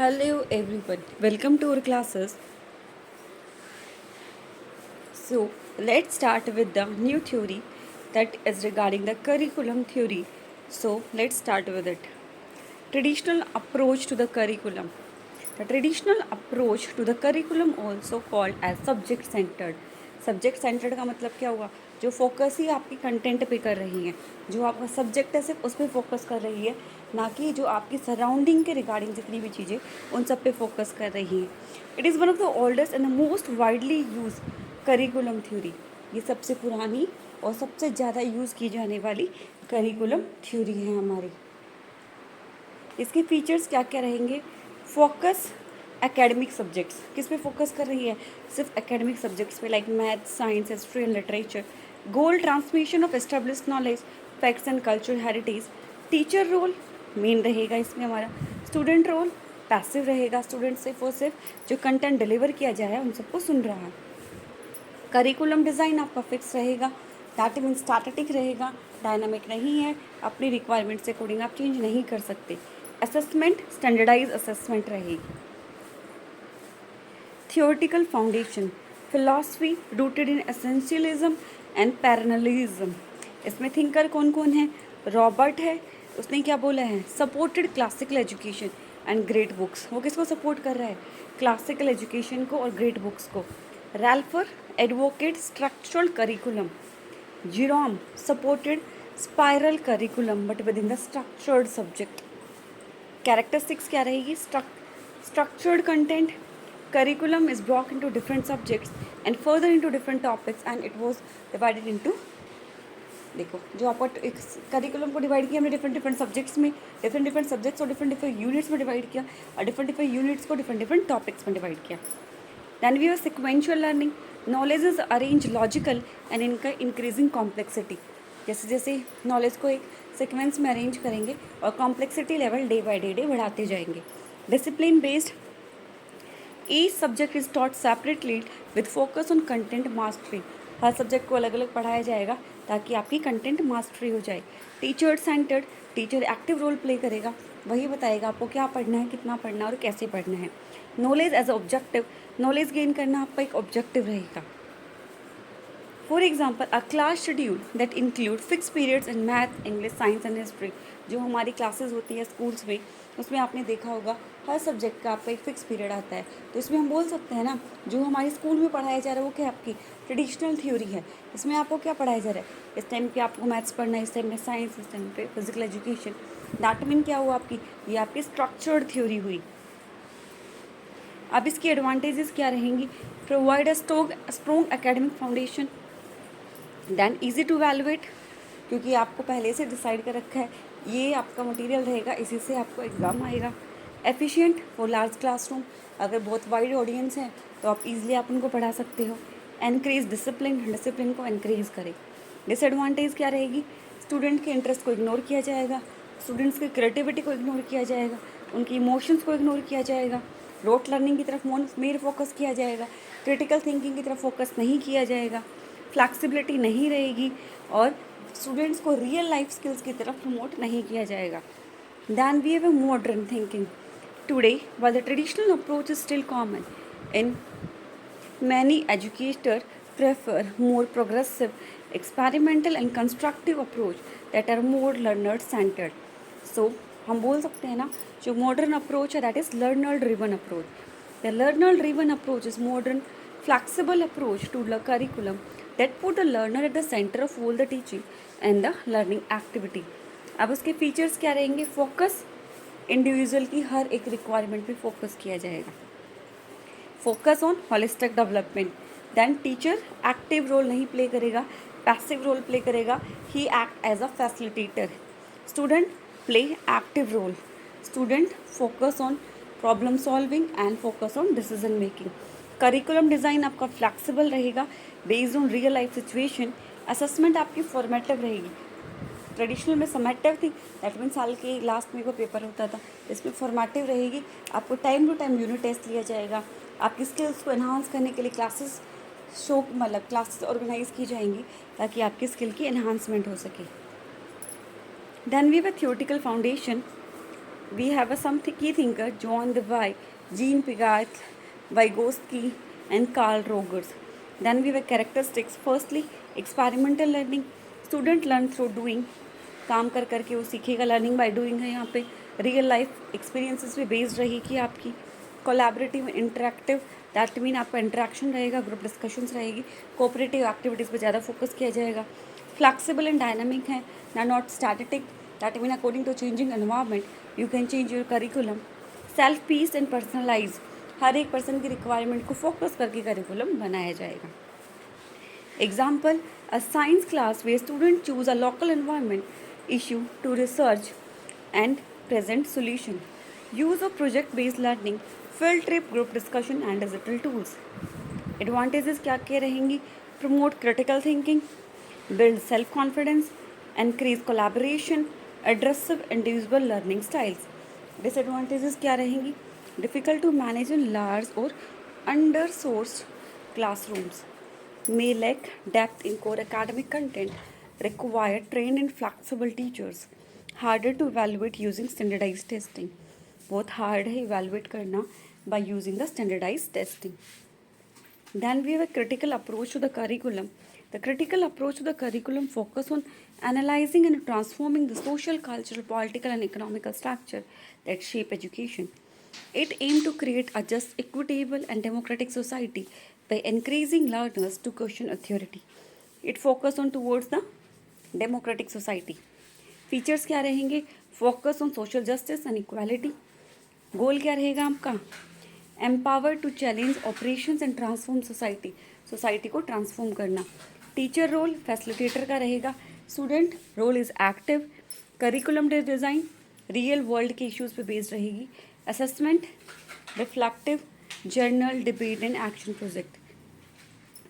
Hello everyone, welcome to our classes. So let's start with the new theory that is regarding the curriculum theory. So let's start with it. Traditional approach to the curriculum. The traditional approach to the curriculum also called as subject centered. Subject centred का मतलब क्या हुआ? जो focus ही आपकी content पे कर रही है, जो आपका सब्जेक्ट है सिर्फ उस पर फोकस कर रही है, ना कि जो आपकी सराउंडिंग के रिगार्डिंग जितनी भी चीज़ें उन सब पे फोकस कर रही हैं. It is one of the oldest and the most widely use curriculum theory. ये सबसे पुरानी और सबसे ज़्यादा यूज़ की जाने वाली करिकुलम थ्योरी है हमारी. इसके फीचर्स क्या क्या रहेंगे? Focus academic subjects. किस पे फोकस कर रही है? सिर्फ एकेडमिक सब्जेक्ट्स पे, like math, science, history and literature. Goal transmission of established knowledge, facts and culture heritage. Teacher role main रहेगा इसमें हमारा. स्टूडेंट रोल पैसिव रहेगा. स्टूडेंट सिर्फ और सिर्फ जो कंटेंट डिलीवर किया जाए उन सबको सुन रहा है. करिकुलम डिज़ाइन आपका फिक्स रहेगा. दैट मीन्स स्टैटिक रहेगा, डायनामिक नहीं है. अपनी रिक्वायरमेंट से अकॉर्डिंग आप चेंज नहीं कर सकते. असेसमेंट स्टैंडर्डाइज असेसमेंट रहेगी. Theoretical foundation, philosophy rooted in essentialism and parallelism. इसमें थिंकर कौन कौन है? रॉबर्ट है. उसने क्या बोला है? Supported classical education and great books. वो किसको सपोर्ट कर रहा है? क्लासिकल एजुकेशन को और ग्रेट बुक्स को. रैल्फर advocate structural curriculum. Jerome supported spiral curriculum but within the structured subject. Characteristics क्या रहेगी? Structured content. curriculum is broken into different subjects and further into different topics and it was divided into, देखो जो आपको एक curriculum को divide किया हमने different subjects में, डिफरेंट सब्जेक्ट्स और डिफरेंट यूनिट्स में डिवाइड किया और डिफरेंट यूनिट्स को डिफरेंट टॉपिक्स में डिवाइड किया. Then we have sequential learning. Knowledge is arrange logical and इनका इंक्रीजिंग कॉम्प्लेक्सिटी. जैसे जैसे नॉलेज को एक सिक्वेंस में अरेंज करेंगे और complexity level day by day बढ़ाते जाएंगे. Discipline based. Each subject is taught separately with focus on content mastery. Her subject को अलग अलग पढ़ाया जाएगा ताकि आपकी कंटेंट मास्टरी हो जाए. Teacher centred. Teacher active role play करेगा, वही बताएगा आपको क्या पढ़ना है, कितना पढ़ना है और कैसे पढ़ना है. Knowledge as objective. Knowledge gain करना आपका एक ऑब्जेक्टिव रहेगा. For example a class schedule that include fix periods in math, English, science and history. जो हमारी क्लासेस होती है स्कूल्स में, उसमें आपने देखा होगा हर सब्जेक्ट का आपका एक फ़िक्स पीरियड आता है. तो इसमें हम बोल सकते हैं ना, जो हमारे स्कूल में पढ़ाया जा रहा है वो क्या आपकी ट्रेडिशनल थ्योरी है. इसमें आपको क्या पढ़ाया जा रहा है? इस टाइम पे आपको मैथ्स पढ़ना है, इस टाइम में साइंस, इस टाइम पे फिजिकल एजुकेशन. दैट मीन क्या हुआ आपकी? ये आपकी स्ट्रक्चर्ड थ्योरी हुई. अब इसकी एडवांटेजेस क्या रहेंगी? Provide a strong academic foundation. Then easy to evaluate, क्योंकि आपको पहले से डिसाइड कर रखा है ये आपका मटेरियल रहेगा, इसी से आपको एग्ज़ाम आएगा. Efficient for large classroom. अगर बहुत वाइड ऑडियंस है तो आप इजीली आप उनको पढ़ा सकते हो. Encourage discipline. डिसिप्लिन को एनकरेज करें. डिसएडवांटेज क्या रहेगी? स्टूडेंट के इंटरेस्ट को इग्नोर किया जाएगा, स्टूडेंट्स की क्रिएटिविटी को इग्नोर किया जाएगा, उनकी इमोशंस को इग्नोर किया जाएगा. रोट लर्निंग की तरफ मेन फोकस किया जाएगा, क्रिटिकल थिंकिंग की तरफ फोकस नहीं किया जाएगा. फ्लैक्सिबिलिटी नहीं रहेगी और स्टूडेंट्स को रियल लाइफ स्किल्स की तरफ प्रमोट नहीं किया जाएगा. Then we have a modern thinking. Today while the traditional approach is still common, in many educators prefer more progressive, experimental and constructive approach that are more learner centered. So हम बोल सकते हैं ना, जो modern approach है that is learner driven approach. The learner driven approach is modern flexible approach to the curriculum that put the learner at the center of all the teaching and the learning activity. अब उसके features क्या रहेंगे? Focus. Individual की हर एक requirement पे focus किया जाएगा. Focus on holistic development. Then teacher active role नहीं प्ले करेगा, पैसिव रोल प्ले करेगा. He act as a facilitator. Student play active role. Student focus on problem solving and focus on decision making. Curriculum design आपका flexible रहेगा based on real life situation. Assessment आपकी formative रहेगी. Traditional में summative थी, that mean साल के last में को पेपर होता था. इसमें फॉर्मेटिव रहेगी. आपको time to time unit test लिया जाएगा. आपकी स्किल्स को एनहांस करने के लिए क्लासेस क्लासेस ऑर्गेनाइज की जाएंगी ताकि आपकी स्किल की एनहांसमेंट हो सके. Then we have a theoretical foundation. We have some key thinker, John Dewey, Jean Piaget, Vygotsky, and Carl Rogers. Then we have characteristics. Firstly, experimental learning. Student learn through doing. काम कर करके वो सीखेगा. Learning by doing है यहाँ पे. Real life experiences पे based रहेगी आपकी. कोलैबोरेटिव इंटरेक्टिव, दैट मीन आपका इंटरेक्शन रहेगा, ग्रुप डिस्कशंस रहेगी. कोऑपरेटिव एक्टिविटीज़ पे ज़्यादा फोकस किया जाएगा. फ्लेक्सिबल एंड डायनामिक है, not static, that mean according to changing environment you can change your curriculum. Self paced and personalise, हर एक पर्सन की रिक्वायरमेंट को फोकस करके करिकुलम बनाया जाएगा. Example, a science class where student choose a local environment issue to research and present solution. Use of project based learning, field trip, group discussion and digital tools. Advantages क्या क्या रहेंगी? Promote critical thinking, build self-confidence, increase collaboration, addressive individual learning styles. Disadvantages क्या रहेंगी? Difficult to manage in large or under-sourced classrooms, may lack depth in core academic content, require trained and flexible teachers, harder to evaluate using standardized testing. बहुत hard है evaluate करना by using the standardized testing. Then we have a critical approach to the curriculum. The critical approach to the curriculum focus on analyzing and transforming the social, cultural, political and economical structure that shape education. It aims to create a just, equitable and democratic society by encouraging learners to question authority. It focus on towards the democratic society. Features क्या रहेंगे? Focus on social justice and equality. गोल क्या रहेगा आपका? Empower to challenge operations and transform society, society को transform करना. Teacher role facilitator का रहेगा. Student role is active. Curriculum design real world के इश्यूज़ पे बेस्ड रहेगी. Assessment reflective, journal, debate and action project.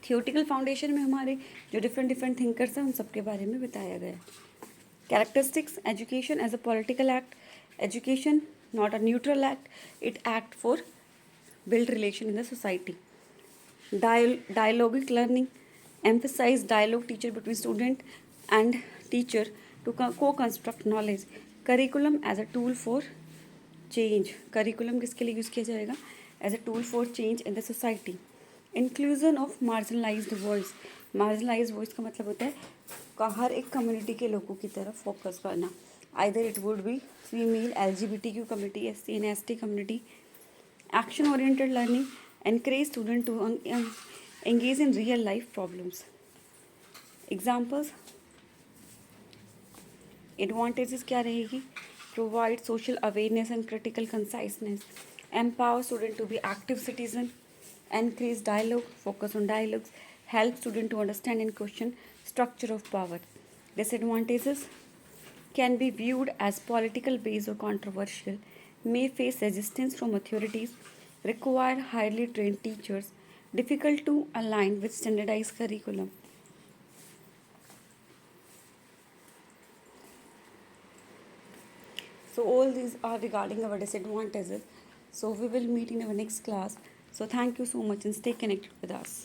Theoretical foundation में हमारे जो डिफरेंट थिंकर्स हैं उन सब के बारे में बताया गया. Characteristics, education as a political act. Education not a neutral act, it act for build relation in the society. Dialogic learning, emphasize dialogue teacher between student and teacher to co-construct knowledge. Curriculum as a tool for change. Curriculum किसके लिए use किया जाएगा? As a tool for change in the society. Inclusion of marginalized voice. Marginalized voice का मतलब होता है हर एक community के लोगों की तरफ फोकस करना. Either it would be female, LGBTQ community, SC and ST community. Action oriented learning, encourage students to engage in real life problems. Examples. Advantages क्या रहेगी? Provide social awareness and critical conciseness. Empower student to be active citizen. Increase dialogue, focus on dialogues. Help student to understand and question structure of power. Disadvantages can be viewed as political based or controversial, may face resistance from authorities, require highly trained teachers, difficult to align with standardized curriculum. So all these are regarding our disadvantages. So we will meet in our next class. So thank you so much and stay connected with us.